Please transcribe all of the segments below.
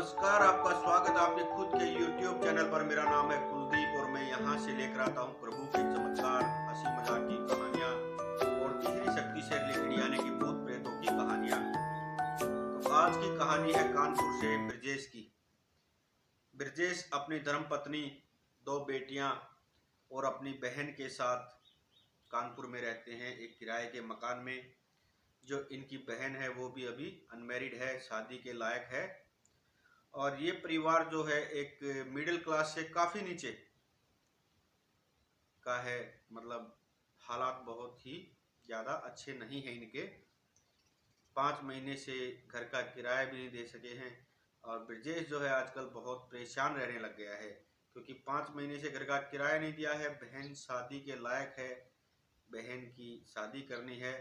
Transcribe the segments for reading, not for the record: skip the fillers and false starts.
नमस्कार, आपका स्वागत है आपके खुद के YouTube चैनल पर। मेरा नाम है कुलदीप और मैं यहाँ से लेकर आता हूँ प्रभु के चमत्कार, हंसी मजाक की कहानियाँ और तीसरी शक्ति से रिलेटेड यानी कि भूत प्रेतों की कहानियाँ। तो आज की कहानी है कानपुर से ब्रजेश की। ब्रजेश अपनी धर्मपत्नी, दो बेटियां और अपनी बहन के साथ कानपुर में रहते हैं एक किराए के मकान में। जो इनकी बहन है वो भी अभी अनमैरिड है, शादी के लायक है। और ये परिवार जो है एक मिडिल क्लास से काफ़ी नीचे का है, मतलब हालात बहुत ही ज़्यादा अच्छे नहीं हैं इनके। 5 महीने से घर का किराया भी नहीं दे सके हैं और ब्रजेश जो है आजकल बहुत परेशान रहने लग गया है क्योंकि 5 महीने से घर का किराया नहीं दिया है। बहन शादी के लायक है, बहन की शादी करनी है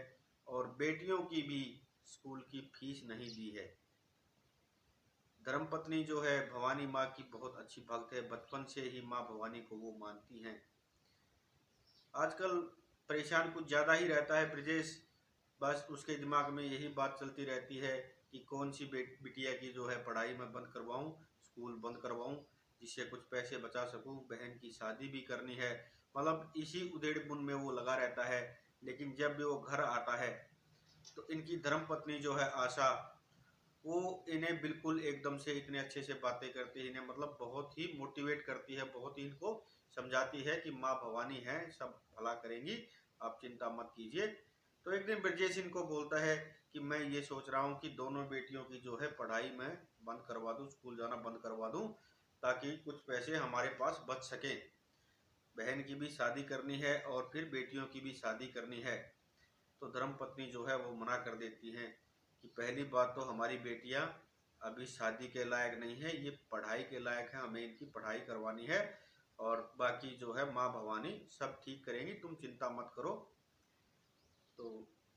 और बेटियों की भी स्कूल की फीस नहीं दी है। धर्मपत्नी जो है भवानी माँ की बहुत अच्छी भक्त है, बचपन से ही माँ भवानी को वो मानती हैं। आजकल परेशान कुछ ज़्यादा ही रहता है ब्रजेश, बस उसके दिमाग में यही बात चलती रहती है कि कौन सी बिटिया की जो है पढ़ाई मैं बंद करवाऊँ, स्कूल बंद करवाऊँ जिससे कुछ पैसे बचा सकूँ, बहन की शादी भी करनी है। मतलब इसी उधेड़-बुन में वो लगा रहता है। लेकिन जब भी वो घर आता है तो इनकी धर्मपत्नी जो है आशा, वो इन्हें बिल्कुल एकदम से इतने अच्छे से बातें करती है, इन्हें मतलब बहुत ही मोटिवेट करती है, बहुत ही इनको समझाती है कि माँ भवानी है, सब भला करेंगी, आप चिंता मत कीजिए। तो एक दिन ब्रजेश इनको बोलता है कि मैं ये सोच रहा हूँ कि दोनों बेटियों की जो है पढ़ाई मैं बंद करवा दूँ, स्कूल जाना बंद करवा दूँ ताकि कुछ पैसे हमारे पास बच सकें। बहन की भी शादी करनी है और फिर बेटियों की भी शादी करनी है। तो धर्मपत्नी जो है वो मना कर देती हैं कि पहली बात तो हमारी बेटियां अभी शादी के लायक नहीं है, ये पढ़ाई के लायक है, हमें इनकी पढ़ाई करवानी है और बाकी जो है माँ भवानी सब ठीक करेंगी, तुम चिंता मत करो। तो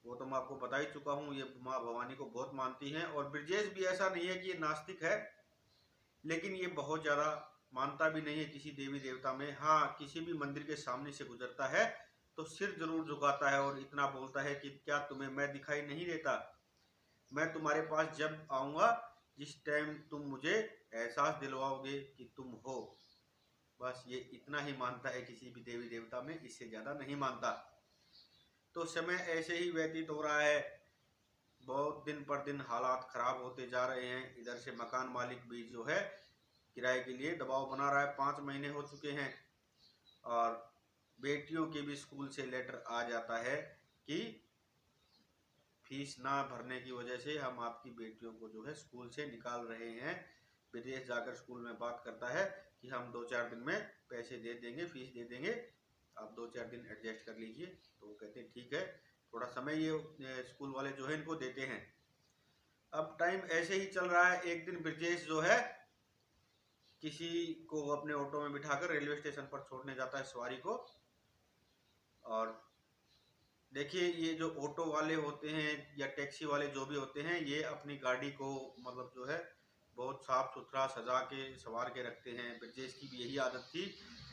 वो तो मैं आपको बता ही चुका हूँ, ये माँ भवानी को बहुत मानती हैं। और ब्रजेश भी ऐसा नहीं है कि ये नास्तिक है, लेकिन ये बहुत ज़्यादा मानता भी नहीं है किसी देवी देवता में। हाँ, किसी भी मंदिर के सामने से गुजरता है तो सिर जरूर झुकाता है और इतना बोलता है कि क्या तुम्हें मैं दिखाई नहीं देता? मैं तुम्हारे पास जब आऊँगा जिस टाइम तुम मुझे एहसास दिलवाओगे कि तुम हो। बस ये इतना ही मानता है किसी भी देवी देवता में, इससे ज़्यादा नहीं मानता। तो समय ऐसे ही व्यतीत हो रहा है, बहुत दिन पर दिन हालात ख़राब होते जा रहे हैं। इधर से मकान मालिक भी जो है किराए के लिए दबाव बना रहा है, 5 महीने हो चुके हैं और बेटियों के भी स्कूल से लेटर आ जाता है कि फीस ना भरने की वजह से हम आपकी बेटियों को जो है स्कूल से निकाल रहे हैं। विदेश जाकर स्कूल में बात करता है कि हम 2-4 दिन में पैसे दे देंगे, फीस दे देंगे, आप 2-4 दिन एडजस्ट कर लीजिए। तो वो कहते हैं ठीक है, थोड़ा समय ये स्कूल वाले जो है इनको देते हैं। अब टाइम ऐसे ही चल रहा है। एक दिन ब्रजेश जो है किसी को अपने ऑटो में बिठाकर रेलवे स्टेशन पर छोड़ने जाता है, सवारी को। और देखिए, ये जो ऑटो वाले होते हैं या टैक्सी वाले जो भी होते हैं, ये अपनी गाड़ी को मतलब जो है बहुत साफ सुथरा सजा के संवार के रखते हैं। ब्रजेश की भी यही आदत थी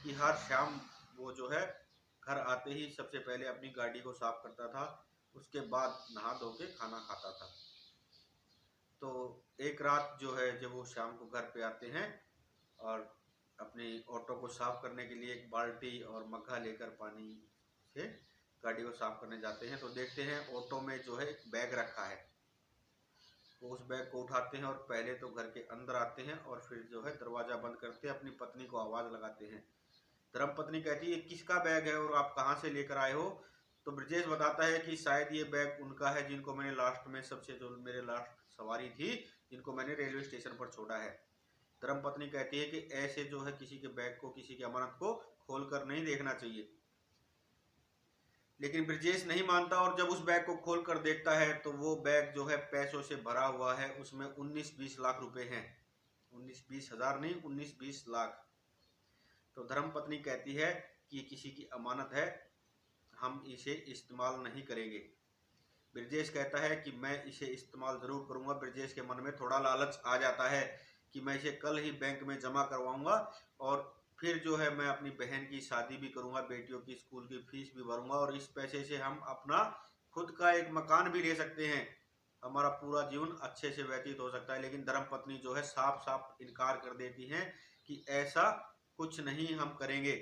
कि हर शाम वो जो है घर आते ही सबसे पहले अपनी गाड़ी को साफ करता था, उसके बाद नहा धो के खाना खाता था। तो एक रात जो है जब वो शाम को घर पे आते हैं और अपनी ऑटो को साफ करने के लिए एक बाल्टी और मग्घा लेकर पानी से गाड़ी को साफ करने जाते हैं, तो देखते हैं ऑटो में जो है एक बैग रखा है। वो उस बैग को उठाते हैं और पहले तो घर के अंदर आते हैं और फिर जो है दरवाज़ा बंद करते हैं, अपनी पत्नी को आवाज़ लगाते हैं। धर्मपत्नी कहती है, ये किसका बैग है और आप कहाँ से लेकर आए हो? तो ब्रजेश बताता है कि शायद ये बैग उनका है जिनको मैंने लास्ट में, सबसे जो मेरे लास्ट सवारी थी, जिनको मैंने रेलवे स्टेशन पर छोड़ा है। धर्मपत्नी कहती है कि ऐसे जो है किसी के बैग को, किसी की अमानत को खोलकर नहीं देखना चाहिए। लेकिन ब्रजेश नहीं मानता और जब उस बैग को खोल कर देखता है तो वो बैग जो है पैसों से भरा हुआ है। उसमें 19-20 लाख रुपए हैं। 19-20 हज़ार नहीं, 19-20 लाख। तो धर्मपत्नी कहती है कि ये किसी की अमानत है, हम इसे इस्तेमाल नहीं करेंगे। ब्रजेश कहता है कि मैं इसे इस्तेमाल ज़रूर करूँगा। ब्रजेश के मन में थोड़ा लालच आ जाता है कि मैं इसे कल ही बैंक में जमा करवाऊँगा और फिर जो है मैं अपनी बहन की शादी भी करूँगा, बेटियों की स्कूल की फीस भी भरूँगा और इस पैसे से हम अपना खुद का एक मकान भी ले सकते हैं। हमारा पूरा जीवन अच्छे से व्यतीत हो सकता है। लेकिन धर्मपत्नी जो है साफ साफ इनकार कर देती हैं कि ऐसा कुछ नहीं हम करेंगे।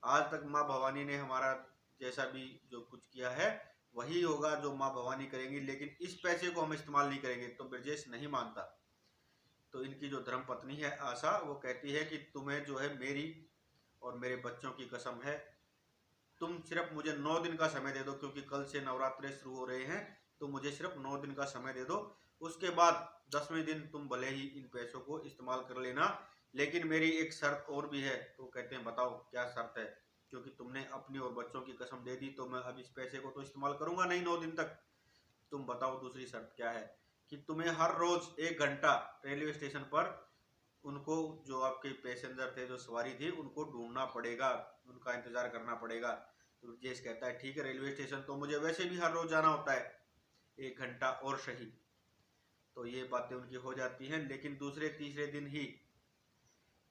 आज तक माँ भवानी ने हमारा जैसा भी जो कुछ किया है वही होगा जो माँ भवानी करेंगी, लेकिन इस पैसे को हम इस्तेमाल नहीं करेंगे। तो ब्रजेश नहीं मानता। तो इनकी जो धर्मपत्नी है आशा, वो कहती है कि तुम्हें जो है मेरी और मेरे बच्चों की कसम है, तुम सिर्फ मुझे 9 दिन का समय दे दो, क्योंकि कल से नवरात्रे शुरू हो रहे हैं। तो मुझे सिर्फ 9 दिन का समय दे दो। उसके बाद 10वें दिन तुम भले ही इन पैसों को इस्तेमाल कर लेना, लेकिन मेरी एक शर्त और भी है। तो कहते हैं बताओ क्या शर्त है, क्योंकि तुमने अपनी और बच्चों की कसम दे दी तो मैं अब इस पैसे को तो इस्तेमाल करूंगा नहीं 9 दिन तक। तुम बताओ दूसरी शर्त क्या है, कि तुम्हें हर रोज 1 घंटा रेलवे स्टेशन पर उनको, जो आपके पैसेंजर थे, जो सवारी थी, उनको ढूंढना पड़ेगा, उनका इंतजार करना पड़ेगा। तो ब्रजेश कहता है ठीक है, रेलवे स्टेशन तो मुझे वैसे भी हर रोज जाना होता है, 1 घंटा और सही। तो ये बातें उनकी हो जाती हैं। लेकिन दूसरे तीसरे दिन ही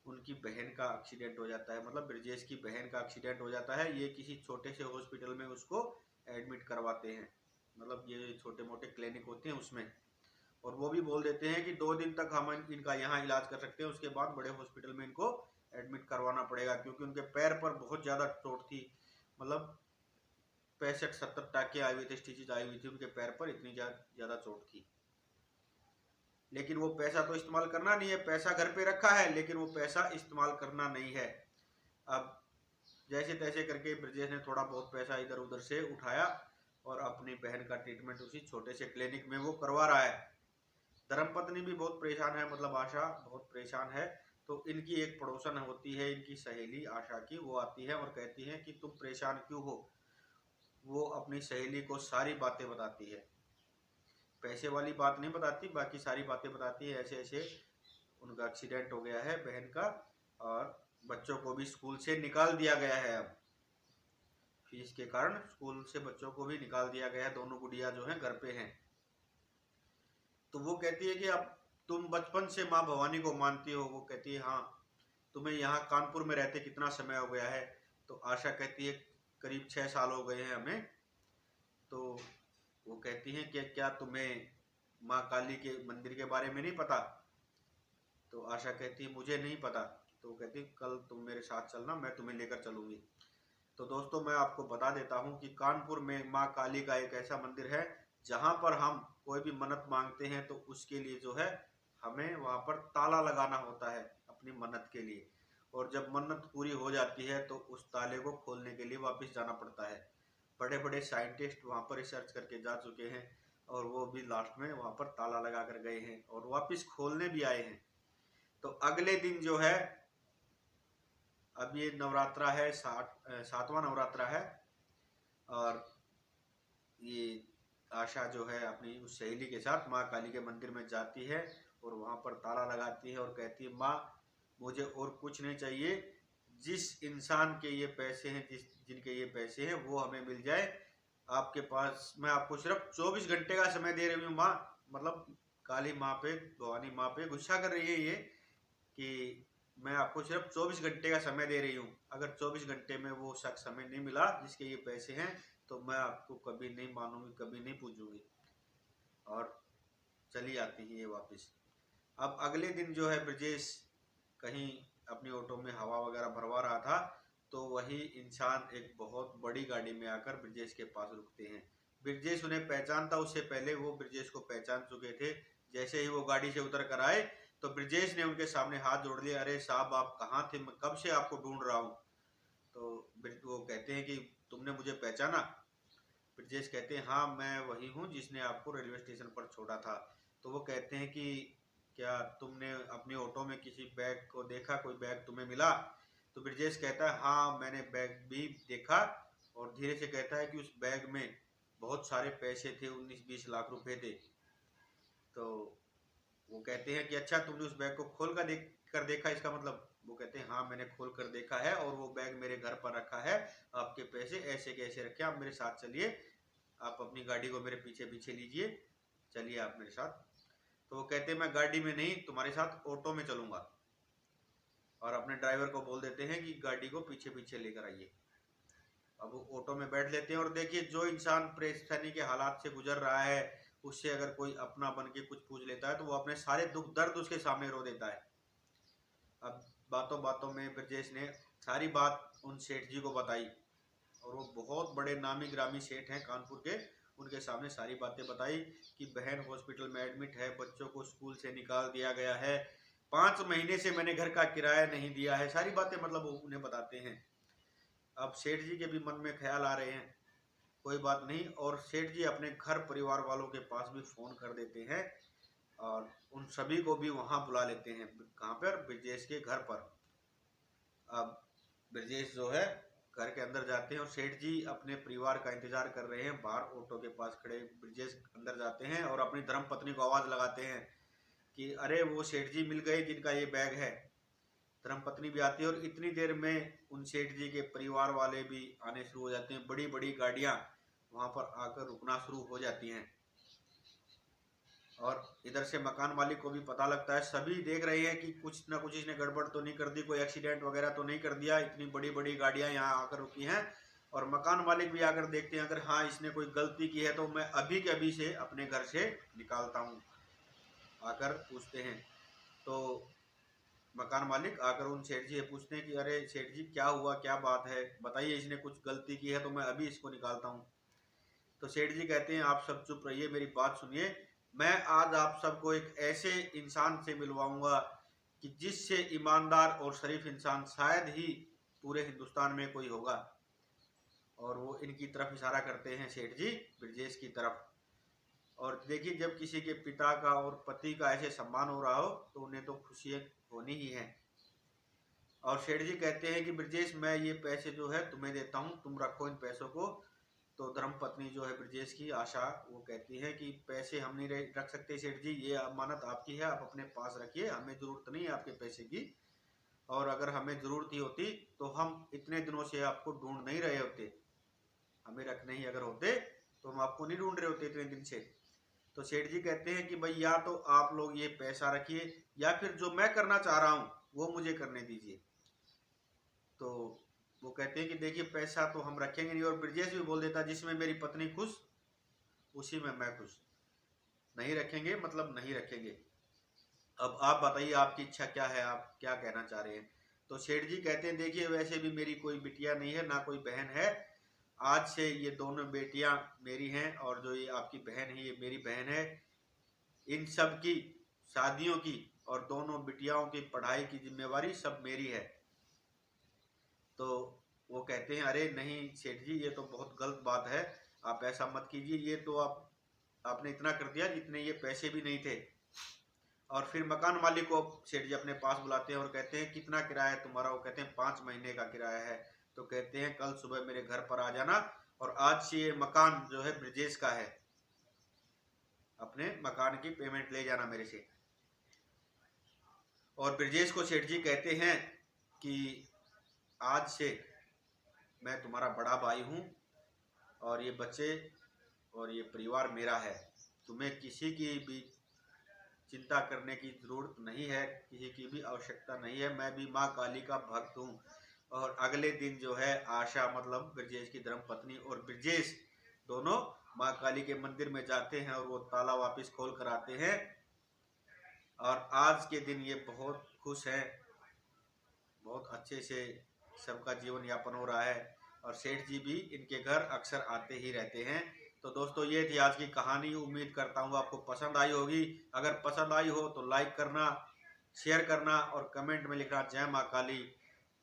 उनकी बहन का एक्सीडेंट हो जाता है, मतलब ब्रजेश की बहन का एक्सीडेंट हो जाता है। ये किसी छोटे से हॉस्पिटल में उसको एडमिट करवाते हैं, मतलब ये छोटे मोटे क्लिनिक होते हैं उसमें। और वो भी बोल देते हैं कि 2 दिन तक हम इनका यहाँ इलाज कर सकते हैं, उसके बाद बड़े हॉस्पिटल में इनको एडमिट करवाना पड़ेगा, क्योंकि उनके पैर पर बहुत ज़्यादा चोट थी। मतलब 65-70 टाँके आए हुए थे, स्टिचेज आई हुई थी उनके पैर पर, इतनी ज़्यादा चोट थी। लेकिन वो पैसा तो इस्तेमाल करना नहीं है, पैसा घर पे रखा है, लेकिन वो पैसा इस्तेमाल करना नहीं है। अब जैसे तैसे करके ब्रजेश ने थोड़ा बहुत पैसा इधर उधर से उठाया और अपनी बहन का ट्रीटमेंट उसी छोटे से क्लिनिक में वो करवा रहा है। धर्मपत्नी भी बहुत परेशान है, मतलब आशा बहुत परेशान है। तो इनकी एक पड़ोसन होती है, इनकी सहेली आशा की, वो आती है और कहती है कि तुम परेशान क्यों हो। वो अपनी सहेली को सारी बातें बताती है, पैसे वाली बात नहीं बताती, बाकी सारी बातें बताती है। ऐसे ऐसे उनका एक्सीडेंट हो गया है बहन का, और बच्चों को भी स्कूल से निकाल दिया गया है। अब फीस के कारण स्कूल से बच्चों को भी निकाल दिया गया है, दोनों गुड़िया जो है घर पे हैं। तो वो कहती है कि अब तुम बचपन से माँ भवानी को मानती हो। वो कहती है हाँ। तुम्हें यहाँ कानपुर में रहते कितना समय हो गया है। तो आशा कहती है करीब 6 साल हो गए हैं हमें। तो वो कहती हैं कि क्या तुम्हें माँ काली के मंदिर के बारे में नहीं पता। तो आशा कहती है मुझे नहीं पता। तो वो कहती है कल तुम मेरे साथ चलना, मैं तुम्हें लेकर चलूंगी। तो दोस्तों मैं आपको बता देता हूँ कि कानपुर में माँ काली का एक ऐसा मंदिर है जहाँ पर हम कोई भी मन्नत मांगते हैं तो उसके लिए जो है हमें वहाँ पर ताला लगाना होता है अपनी मन्नत के लिए। और जब मन्नत पूरी हो जाती है तो उस ताले को खोलने के लिए वापस जाना पड़ता है। बड़े बड़े साइंटिस्ट वहाँ पर रिसर्च करके जा चुके हैं और वो भी लास्ट में वहाँ पर ताला लगा कर गए हैं और वापस खोलने भी आए हैं। तो अगले दिन जो है, अब ये नवरात्रा है, 7वां नवरात्रा है, और ये आशा जो है अपनी उस सहेली के साथ माँ काली के मंदिर में जाती है और वहाँ पर ताला लगाती है और कहती है माँ मुझे और कुछ नहीं चाहिए, जिस इंसान के ये पैसे हैं, जिनके ये पैसे हैं वो हमें मिल जाए। आपके पास मैं आपको सिर्फ 24 घंटे का समय दे रही हूँ माँ। मतलब काली माँ पे, भवानी माँ पे गुस्सा कर रही है ये कि मैं आपको सिर्फ 24 घंटे का समय दे रही हूँ। अगर 24 घंटे में वो शख्स हमें नहीं मिला जिसके ये पैसे हैं तो मैं आपको कभी नहीं मानूंगी, कभी नहीं पूछूंगी। और चली आती है ये वापस। अब अगले दिन जो है ब्रजेश कहीं अपनी ऑटो में हवा वगैरह भरवा रहा था, तो वही इंसान एक बहुत बड़ी गाड़ी में आकर ब्रजेश के पास रुकते हैं। ब्रजेश उन्हें पहचानता, उससे पहले वो ब्रजेश को पहचान चुके थे। जैसे ही वो गाड़ी से उतर कर आए तो ब्रजेश ने उनके सामने हाथ जोड़ लिया, अरे साहब आप कहाँ थे, मैं कब से आपको ढूंढ रहा हूँ। तो वो कहते हैं कि तुमने मुझे पहचाना। ब्रजेश कहते हैं हाँ मैं वही हूँ जिसने आपको रेलवे स्टेशन पर छोड़ा था। तो वो कहते हैं कि क्या तुमने अपने ऑटो में किसी बैग को देखा, कोई बैग तुम्हें मिला। तो ब्रजेश कहता है हाँ मैंने बैग भी देखा, और धीरे से कहता है कि उस बैग में बहुत सारे पैसे थे, 19-20 लाख रुपए थे। तो वो कहते हैं कि अच्छा तुमने उस बैग को खोल कर देखा, इसका मतलब। वो कहते हैं हाँ मैंने खोल कर देखा है और वो बैग मेरे घर पर रखा है, आपके पैसे ऐसे कैसे रखे, आप मेरे साथ चलिए, आप अपनी गाड़ी को मेरे पीछे पीछे लीजिए, चलिए आप मेरे साथ। तो वो कहते हैं मैं गाड़ी में नहीं तुम्हारे साथ ऑटो में चलूंगा, और अपने ड्राइवर को बोल देते हैं कि गाड़ी को पीछे पीछे लेकर आइए। अब वो ऑटो में बैठ लेते हैं और देखिए जो इंसान परेशानी के हालात से गुजर रहा है उससे अगर कोई अपना बन के कुछ पूछ लेता है तो वो अपने सारे दुख दर्द उसके सामने रो देता है। अब बातों बातों में ब्रजेश ने सारी बात उन सेठ जी को बताई, और वो बहुत बड़े नामी ग्रामी सेठ हैं कानपुर के, उनके सामने सारी बातें बताई कि बहन हॉस्पिटल में एडमिट है, बच्चों को स्कूल से निकाल दिया गया है, 5 महीने से मैंने घर का किराया नहीं दिया है, सारी बातें मतलब वो उन्हें बताते हैं। अब सेठ जी के भी मन में ख्याल आ रहे हैं, कोई बात नहीं, और सेठ जी अपने घर परिवार वालों के पास भी फ़ोन कर देते हैं और उन सभी को भी वहाँ बुला लेते हैं। कहाँ पर? ब्रजेश के घर पर। अब ब्रजेश जो है घर के अंदर जाते हैं और सेठ जी अपने परिवार का इंतजार कर रहे हैं बाहर ऑटो के पास खड़े। ब्रजेश अंदर जाते हैं और अपनी धर्मपत्नी को आवाज़ लगाते हैं कि अरे वो सेठ जी मिल गए जिनका ये बैग है। धर्मपत्नी भी आती है और इतनी देर में उन सेठ जी के परिवार वाले भी आने शुरू हो जाते हैं, बड़ी बड़ी गाड़ियां वहां पर आकर रुकना शुरू हो जाती हैं। और इधर से मकान मालिक को भी पता लगता है, सभी देख रहे हैं कि कुछ ना कुछ इसने गड़बड़ तो नहीं कर दी, कोई एक्सीडेंट वगैरह तो नहीं कर दिया, इतनी बड़ी बड़ी गाड़ियां यहाँ आकर रुकी हैं। और मकान मालिक भी आकर देखते हैं, अगर हाँ इसने कोई गलती की है तो मैं अभी के अभी से अपने घर से निकालता हूँ, आकर पूछते हैं। तो मकान मालिक आकर उन सेठ जी से पूछते हैं कि अरे सेठ जी क्या हुआ, क्या बात है, बताइए, इसने कुछ गलती की है तो मैं अभी इसको निकालता हूँ। तो सेठ जी कहते हैं आप सब चुप रहिए, मेरी बात सुनिए, मैं आज आप सबको एक ऐसे इंसान से मिलवाऊंगा कि जिससे ईमानदार और शरीफ इंसान शायद ही पूरे हिंदुस्तान में कोई होगा। और वो इनकी तरफ इशारा करते हैं सेठ जी, ब्रजेश की तरफ। और देखिए जब किसी के पिता का और पति का ऐसे सम्मान हो रहा हो तो उन्हें तो खुशी होनी ही है। और सेठ जी कहते हैं कि ब्रजेश मैं ये पैसे जो है तुम्हें देता हूँ, तुम रखो इन पैसों को। तो धर्मपत्नी जो है ब्रजेश की आशा, वो कहती है कि पैसे हम नहीं रख सकते सेठ जी, ये अमानत आपकी है, आप अपने पास रखिए, हमें ज़रूरत नहीं है आपके पैसे की। और अगर हमें ज़रूरत ही होती तो हम इतने दिनों से आपको ढूंढ नहीं रहे होते, हमें रखने ही अगर होते तो हम आपको नहीं ढूंढ रहे होते इतने दिन से। तो सेठ जी कहते हैं कि भाई या तो आप लोग ये पैसा रखिए या फिर जो मैं करना चाह रहा हूँ वो मुझे करने दीजिए। तो वो कहते हैं कि देखिए पैसा तो हम रखेंगे नहीं, और ब्रजेश भी बोल देता जिसमें मेरी पत्नी खुश उसी में मैं खुश, नहीं रखेंगे मतलब नहीं रखेंगे। अब आप बताइए आपकी इच्छा क्या है, आप क्या कहना चाह रहे हैं। तो सेठ जी कहते हैं देखिए वैसे भी मेरी कोई बिटिया नहीं है ना कोई बहन है, आज से ये दोनों बेटियां मेरी हैं और जो ये आपकी बहन है ये मेरी बहन है, इन सब की शादियों की और दोनों बिटियाओं की पढ़ाई की जिम्मेवारी सब मेरी है। तो वो कहते हैं अरे नहीं सेठ जी ये तो बहुत गलत बात है, आप ऐसा मत कीजिए, ये तो आपने इतना कर दिया जितने ये पैसे भी नहीं थे। और फिर मकान मालिक को सेठ जी अपने पास बुलाते हैं और कहते हैं कितना किराया है तुम्हारा। वो कहते हैं 5 महीने का किराया है। तो कहते हैं कल सुबह मेरे घर पर आ जाना और आज से ये मकान जो है ब्रजेश का है, अपने मकान की पेमेंट ले जाना मेरे से। और ब्रजेश को सेठ जी कहते हैं कि आज से मैं तुम्हारा बड़ा भाई हूँ और ये बच्चे और ये परिवार मेरा है, तुम्हें किसी की भी चिंता करने की ज़रूरत नहीं है, किसी की भी आवश्यकता नहीं है, मैं भी माँ काली का भक्त हूँ। और अगले दिन जो है आशा मतलब ब्रजेश की धर्मपत्नी और ब्रजेश दोनों माँ काली के मंदिर में जाते हैं और वो ताला वापस खोल कर आते हैं। और आज के दिन ये बहुत खुश हैं, बहुत अच्छे से सबका जीवन यापन हो रहा है और सेठ जी भी इनके घर अक्सर आते ही रहते हैं। तो दोस्तों ये थी आज की कहानी, उम्मीद करता हूँ आपको पसंद आई होगी। अगर पसंद आई हो तो लाइक करना, शेयर करना और कमेंट में लिखना जय माँ काली।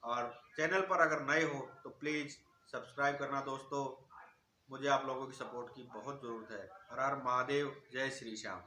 और चैनल पर अगर नए हो तो प्लीज़ सब्सक्राइब करना दोस्तों, मुझे आप लोगों की सपोर्ट की बहुत ज़रूरत है। हर हर महादेव, जय श्री श्याम।